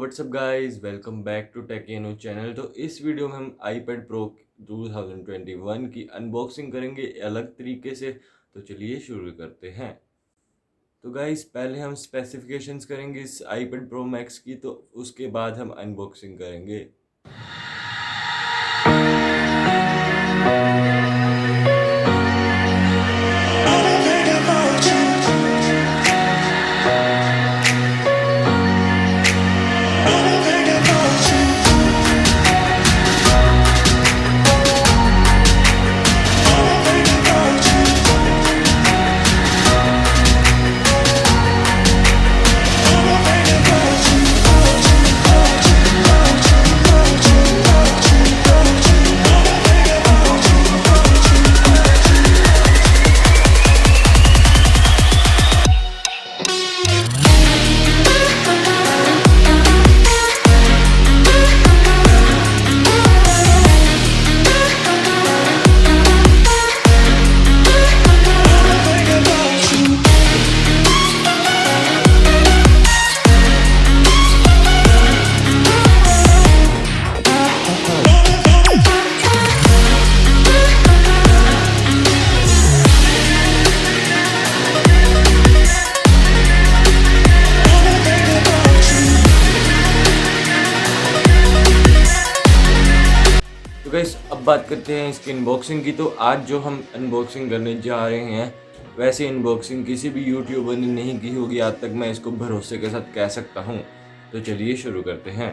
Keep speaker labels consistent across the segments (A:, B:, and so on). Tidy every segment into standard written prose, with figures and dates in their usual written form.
A: WhatsApp guys, welcome back to tech channel. तो इस video में हम आईपैड प्रो 2021 की अनबॉक्सिंग करेंगे अलग तरीके से। तो चलिए शुरू करते हैं। तो गाइस पहले हम स्पेसिफिकेशंस करेंगे इस आईपैड प्रो मैक्स की, तो उसके बाद हम अनबॉक्सिंग करेंगे। गाइस अब बात करते हैं इसकी अनबॉक्सिंग की। तो आज जो हम अनबॉक्सिंग करने जा रहे हैं, वैसे अनबॉक्सिंग किसी भी यूट्यूबर ने नहीं की होगी आज तक, मैं इसको भरोसे के साथ कह सकता हूँ। तो चलिए शुरू करते हैं।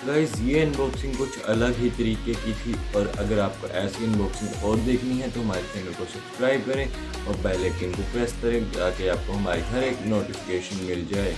A: गाइस ये अनबॉक्सिंग कुछ अलग ही तरीके की थी, और अगर आपको ऐसी अनबॉक्सिंग और देखनी है तो हमारे चैनल को सब्सक्राइब करें और बेल आइकन को प्रेस करें ताकि आपको हमारी हर एक नोटिफिकेशन मिल जाए।